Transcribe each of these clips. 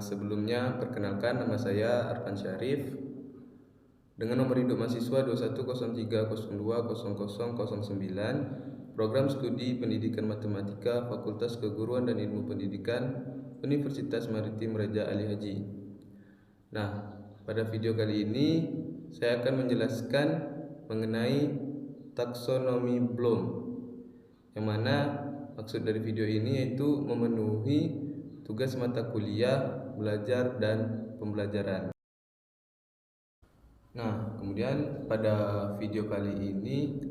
Sebelumnya perkenalkan, nama saya Arfan Syarif dengan nomor induk mahasiswa 2103020009, program studi Pendidikan Matematika Fakultas Keguruan dan Ilmu Pendidikan Universitas Maritim Raja Ali Haji. Nah, pada video kali ini saya akan menjelaskan mengenai taksonomi Bloom, yang mana maksud dari video ini yaitu memenuhi tugas mata kuliah, belajar, dan pembelajaran. Nah, kemudian pada video kali ini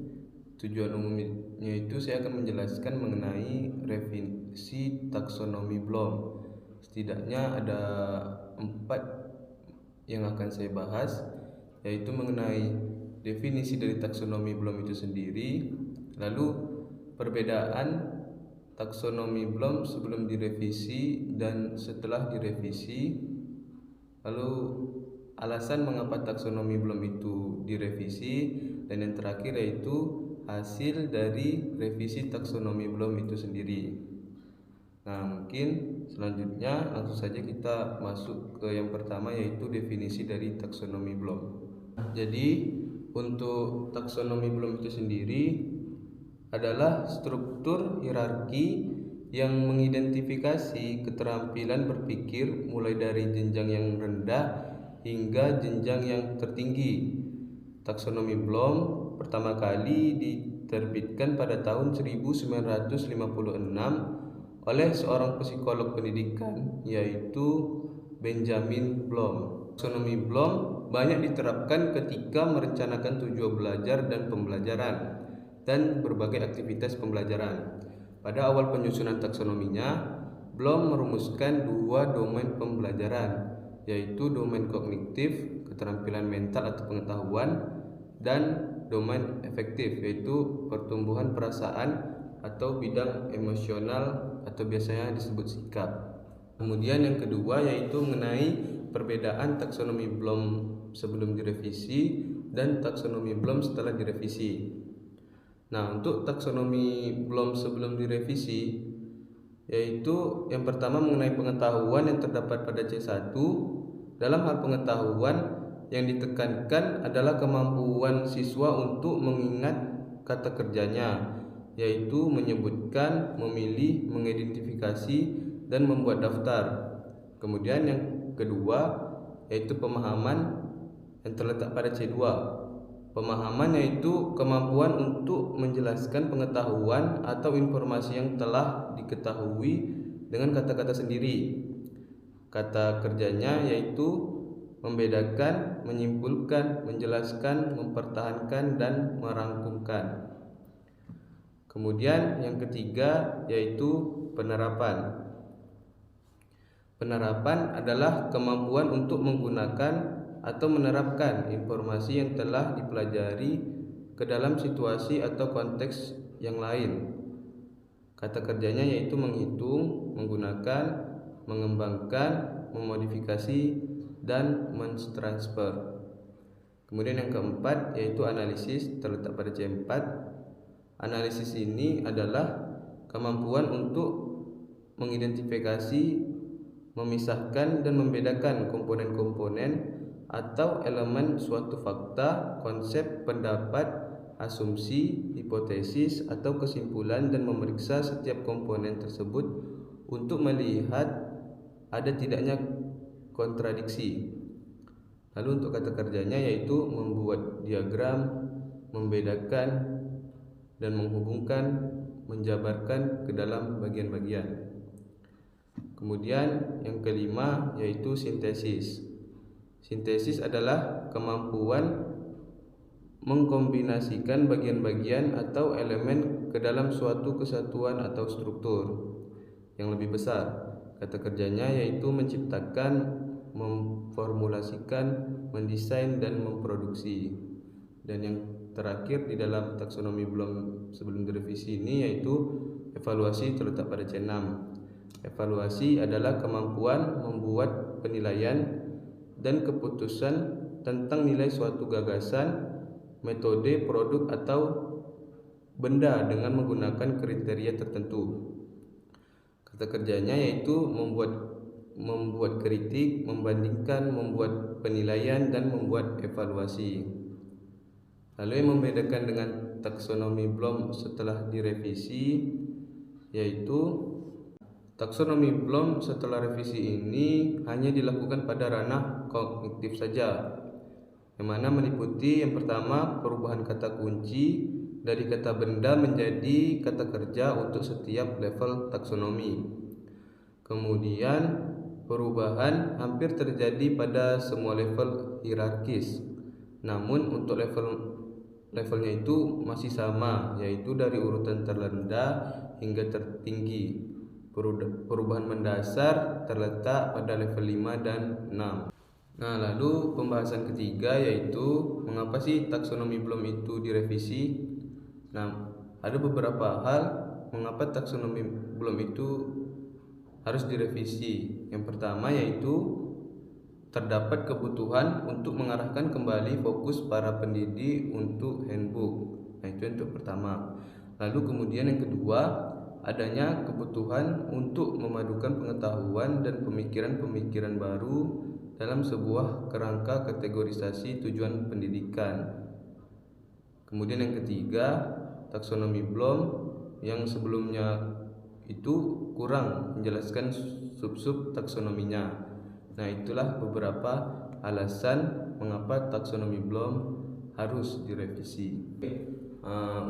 tujuan umumnya itu saya akan menjelaskan mengenai revisi taksonomi Bloom. Setidaknya ada 4 yang akan saya bahas, yaitu mengenai definisi dari taksonomi Bloom itu sendiri, lalu perbedaan taksonomi Bloom sebelum direvisi dan setelah direvisi, lalu alasan mengapa taksonomi Bloom itu direvisi, dan yang terakhir yaitu hasil dari revisi taksonomi Bloom itu sendiri. Nah, mungkin selanjutnya langsung saja kita masuk ke yang pertama, yaitu definisi dari taksonomi Bloom. Jadi untuk taksonomi Bloom itu sendiri adalah struktur hierarki yang mengidentifikasi keterampilan berpikir mulai dari jenjang yang rendah hingga jenjang yang tertinggi. Taksonomi Bloom pertama kali diterbitkan pada tahun 1956 oleh seorang psikolog pendidikan, yaitu Benjamin Bloom. Taksonomi Bloom banyak diterapkan ketika merencanakan tujuan belajar dan pembelajaran dan berbagai aktivitas pembelajaran. Pada awal penyusunan taksonominya, Bloom merumuskan 2 domain pembelajaran, yaitu domain kognitif, keterampilan mental atau pengetahuan, dan domain efektif, yaitu pertumbuhan perasaan atau bidang emosional atau biasanya disebut sikap. Kemudian yang kedua yaitu mengenai perbedaan taksonomi Bloom sebelum direvisi dan taksonomi Bloom setelah direvisi. Nah, untuk taksonomi Bloom sebelum direvisi, yaitu yang pertama mengenai pengetahuan yang terdapat pada C1. Dalam hal pengetahuan, yang ditekankan adalah kemampuan siswa untuk mengingat kata kerjanya, yaitu menyebutkan, memilih, mengidentifikasi, dan membuat daftar. Kemudian yang kedua yaitu pemahaman yang terletak pada C2. Pemahaman yaitu kemampuan untuk menjelaskan pengetahuan atau informasi yang telah diketahui dengan kata-kata sendiri. Kata kerjanya yaitu membedakan, menyimpulkan, menjelaskan, mempertahankan, dan merangkumkan. Kemudian yang ketiga yaitu penerapan. Penerapan adalah kemampuan untuk menggunakan atau menerapkan informasi yang telah dipelajari ke dalam situasi atau konteks yang lain. Kata kerjanya yaitu menghitung, menggunakan, mengembangkan, memodifikasi, dan mentransfer. Kemudian yang keempat yaitu analisis, terletak pada C4. Analisis ini adalah kemampuan untuk mengidentifikasi, memisahkan, dan membedakan komponen-komponen atau elemen suatu fakta, konsep, pendapat, asumsi, hipotesis, atau kesimpulan, dan memeriksa setiap komponen tersebut untuk melihat ada tidaknya kontradiksi. Lalu untuk kata kerjanya yaitu membuat diagram, membedakan, dan menghubungkan, menjabarkan ke dalam bagian-bagian. Kemudian yang kelima yaitu sintesis. Sintesis adalah kemampuan mengkombinasikan bagian-bagian atau elemen ke dalam suatu kesatuan atau struktur yang lebih besar. Kata kerjanya yaitu menciptakan, memformulasikan, mendesain, dan memproduksi. Dan yang terakhir di dalam taksonomi Bloom sebelum direvisi ini yaitu evaluasi, terletak pada C6. Evaluasi adalah kemampuan membuat penilaian dan keputusan tentang nilai suatu gagasan, metode, produk, atau benda dengan menggunakan kriteria tertentu. Kata kerjanya yaitu membuat membuat kritik, membandingkan, membuat penilaian, dan membuat evaluasi. Lalu yang membedakan dengan taksonomi Bloom setelah direvisi yaitu taksonomi Bloom setelah revisi ini hanya dilakukan pada ranah kognitif saja, yang mana meliputi yang pertama perubahan kata kunci dari kata benda menjadi kata kerja untuk setiap level taksonomi. Kemudian perubahan hampir terjadi pada semua level hierarkis, namun untuk levelnya itu masih sama, yaitu dari urutan terrendah hingga tertinggi. Perubahan mendasar terletak pada level 5 dan 6. Nah, lalu pembahasan ketiga yaitu mengapa sih taksonomi Bloom itu direvisi. Nah, ada beberapa hal mengapa taksonomi Bloom itu harus direvisi. Yang pertama yaitu terdapat kebutuhan untuk mengarahkan kembali fokus para pendidik untuk handbook. Nah, itu yang pertama. Lalu kemudian yang kedua, adanya kebutuhan untuk memadukan pengetahuan dan pemikiran-pemikiran baru dalam sebuah kerangka kategorisasi tujuan pendidikan. Kemudian yang ketiga, taksonomi Bloom yang sebelumnya itu kurang menjelaskan sub-sub taksonominya. Nah, itulah beberapa alasan mengapa taksonomi Bloom harus direvisi.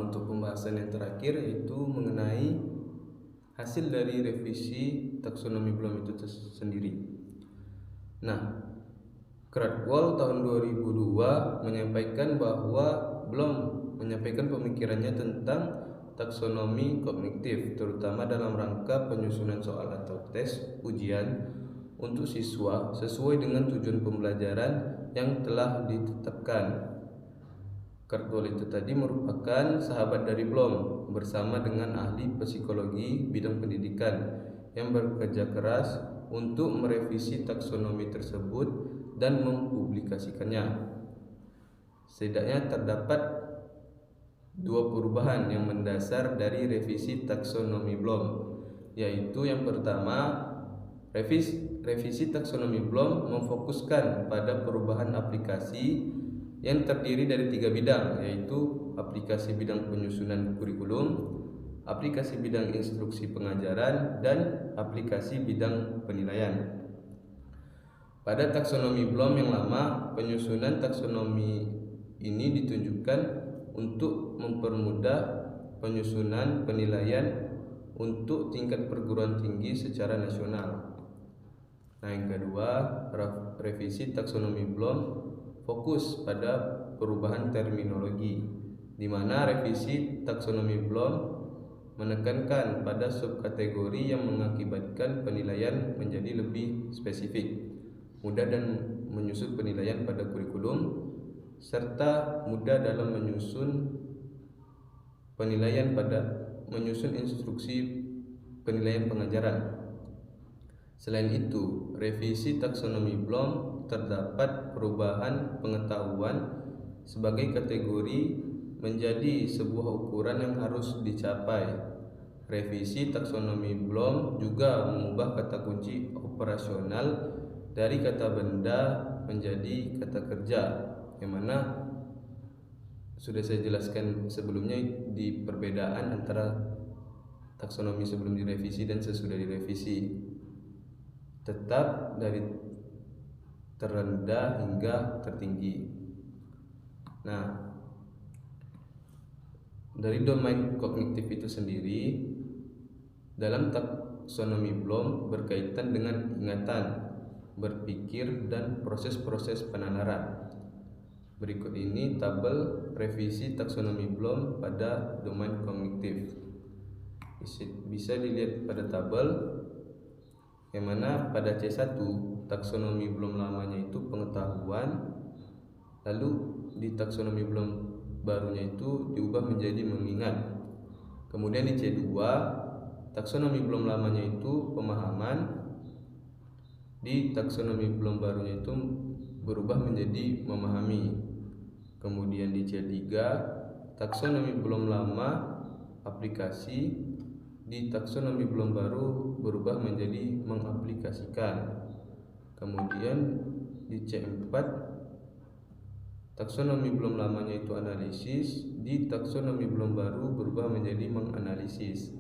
Untuk pembahasan yang terakhir yaitu mengenai hasil dari revisi taksonomi Bloom itu sendiri. Nah, Krathwohl tahun 2002 menyampaikan bahwa Bloom menyampaikan pemikirannya tentang taksonomi kognitif, terutama dalam rangka penyusunan soal atau tes ujian untuk siswa sesuai dengan tujuan pembelajaran yang telah ditetapkan. Krathwohl itu tadi merupakan sahabat dari Bloom bersama dengan ahli psikologi bidang pendidikan yang bekerja keras untuk merevisi taksonomi tersebut dan mempublikasikannya. Setidaknya terdapat dua perubahan yang mendasar dari revisi taksonomi Bloom, yaitu yang pertama, revisi taksonomi Bloom memfokuskan pada perubahan aplikasi yang terdiri dari 3 bidang, yaitu aplikasi bidang penyusunan kurikulum, aplikasi bidang instruksi pengajaran, dan aplikasi bidang penilaian. Pada taksonomi Bloom yang lama, penyusunan taksonomi ini ditunjukkan untuk mempermudah penyusunan penilaian untuk tingkat perguruan tinggi secara nasional. Nah, yang kedua, revisi taksonomi Bloom fokus pada perubahan terminologi, di mana revisi taksonomi Bloom menekankan pada subkategori yang mengakibatkan penilaian menjadi lebih spesifik, mudah dan menyusun penilaian pada kurikulum, serta mudah dalam menyusun instruksi penilaian pengajaran. Selain itu, revisi taksonomi Bloom terdapat perubahan pengetahuan sebagai kategori menjadi sebuah ukuran yang harus dicapai. Revisi taksonomi Bloom juga mengubah kata kunci operasional dari kata benda menjadi kata kerja, yang mana sudah saya jelaskan sebelumnya di perbedaan antara taksonomi sebelum direvisi dan sesudah direvisi. Tetap dari terendah hingga tertinggi. Nah, dari domain kognitif itu sendiri, dalam taksonomi Bloom berkaitan dengan ingatan, berpikir, dan proses-proses penalaran. Berikut ini tabel revisi taksonomi Bloom pada domain kognitif. Bisa dilihat pada tabel, yang mana pada C1 taksonomi Bloom lamanya itu pengetahuan, lalu di taksonomi Bloom barunya itu diubah menjadi mengingat. Kemudian di C2 taksonomi Bloom lamanya itu pemahaman, di taksonomi Bloom barunya itu berubah menjadi memahami. Kemudian di C3 taksonomi Bloom lama aplikasi, di taksonomi Bloom baru berubah menjadi mengaplikasikan. Kemudian di C4 taksonomi Bloom lamanya itu analisis, di taksonomi Bloom baru berubah menjadi menganalisis.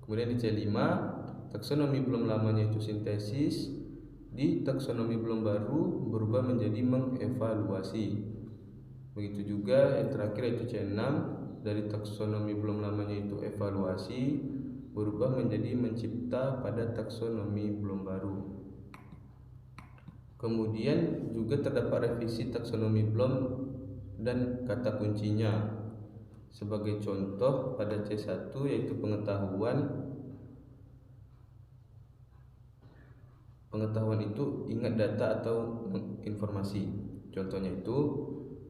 Kemudian di C5 taksonomi Bloom lamanya itu sintesis, di taksonomi Bloom baru berubah menjadi mengevaluasi. Begitu juga yang terakhir yaitu C6, dari taksonomi Bloom lamanya itu evaluasi berubah menjadi mencipta pada taksonomi Bloom baru. Kemudian juga terdapat revisi taksonomi Bloom dan kata kuncinya. Sebagai contoh pada C1 yaitu pengetahuan itu ingat data atau informasi. Contohnya itu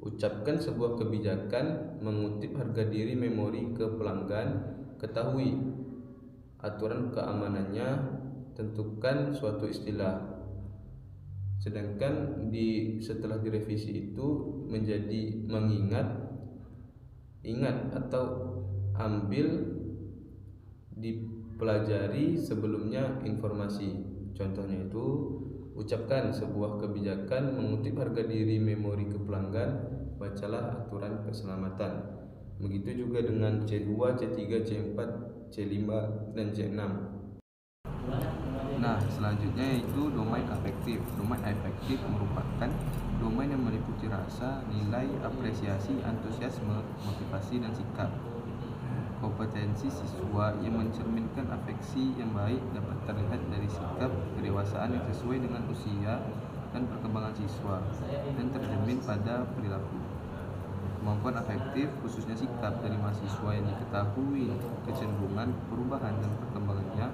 ucapkan sebuah kebijakan, mengutip harga diri memori ke pelanggan, ketahui aturan keamanannya, tentukan suatu istilah. Sedangkan setelah direvisi itu menjadi mengingat, ingat atau ambil, dipelajari sebelumnya informasi. Contohnya itu ucapkan sebuah kebijakan, mengutip harga diri memori ke pelanggan, bacalah aturan keselamatan. Begitu juga dengan C2, C3, C4, C5, dan C6. Nah, selanjutnya yaitu domain afektif. Domain afektif merupakan domain yang meliputi rasa, nilai, apresiasi, antusiasme, motivasi, dan sikap. Kompetensi siswa yang mencerminkan afeksi yang baik dapat terlihat dari sikap kedewasaan yang sesuai dengan usia dan perkembangan siswa dan tercermin pada perilaku. Kemampuan afektif, khususnya sikap dari mahasiswa yang diketahui kecenderungan, perubahan, dan perkembangannya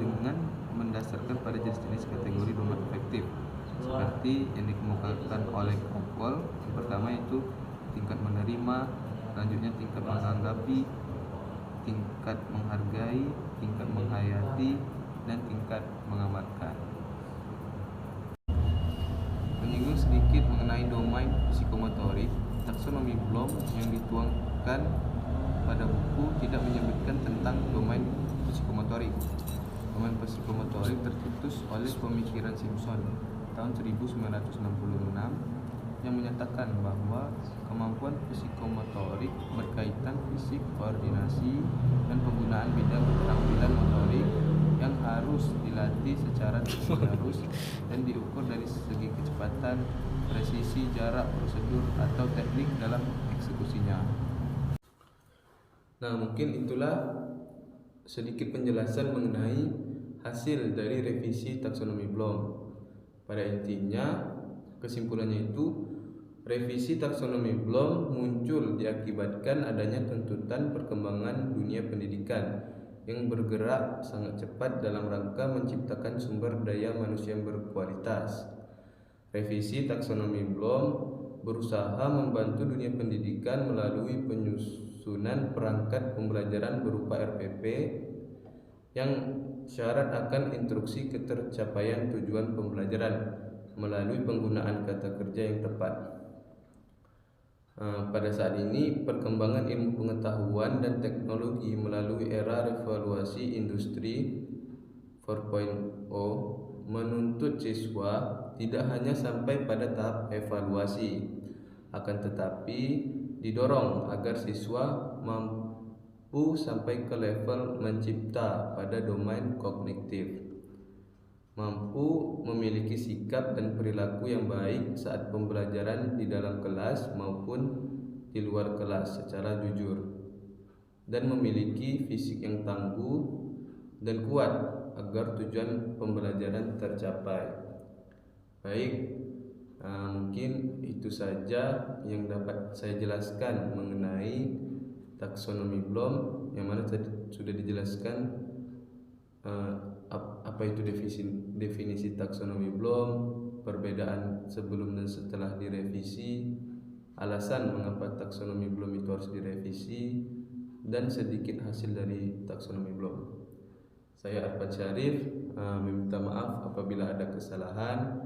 dengan mendasarkan pada jenis-jenis kategori domain afektif seperti yang dikemukakan oleh Kompol. Yang pertama itu tingkat menerima, selanjutnya tingkat menanggapi, tingkat menghargai, tingkat menghayati, dan tingkat mengamalkan. Menyinggung sedikit mengenai domain psikomotorik, taksonomi Bloom yang dituangkan pada buku tidak menyebutkan tentang domain psikomotorik. Domain psikomotorik tercetus oleh pemikiran Simpson tahun 1966 yang menyatakan bahwa kemampuan psikomotorik berkaitan fisik, koordinasi, dan penggunaan bidang keterampilan motorik yang harus dilatih secara terus-menerus dan diukur dari segi kecepatan, presisi, jarak, prosedur, atau teknik dalam eksekusinya. Nah, mungkin itulah sedikit penjelasan mengenai hasil dari revisi taksonomi Bloom. Pada intinya, kesimpulannya itu revisi taksonomi Bloom muncul diakibatkan adanya tuntutan perkembangan dunia pendidikan yang bergerak sangat cepat dalam rangka menciptakan sumber daya manusia yang berkualitas. Revisi taksonomi Bloom berusaha membantu dunia pendidikan melalui penyusunan perangkat pembelajaran berupa RPP yang syarat akan instruksi ketercapaian tujuan pembelajaran melalui penggunaan kata kerja yang tepat. Pada saat ini, perkembangan ilmu pengetahuan dan teknologi melalui era revolusi industri 4.0 menuntut siswa tidak hanya sampai pada tahap evaluasi, akan tetapi didorong agar siswa mampu sampai ke level mencipta pada domain kognitif, mampu memiliki sikap dan perilaku yang baik saat pembelajaran di dalam kelas maupun di luar kelas secara jujur, dan memiliki fisik yang tangguh dan kuat agar tujuan pembelajaran tercapai. Baik, mungkin itu saja yang dapat saya jelaskan mengenai taksonomi Bloom, yang mana tadi sudah dijelaskan apa itu definisi taksonomi Bloom, perbedaan sebelum dan setelah direvisi, alasan mengapa taksonomi Bloom itu harus direvisi, dan sedikit hasil dari taksonomi Bloom. Saya Arfad Syarif meminta maaf apabila ada kesalahan.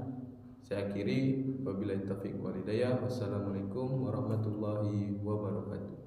Saya akhiri, wabillahi taufiq wal hidayah. Wassalamualaikum warahmatullahi wabarakatuh.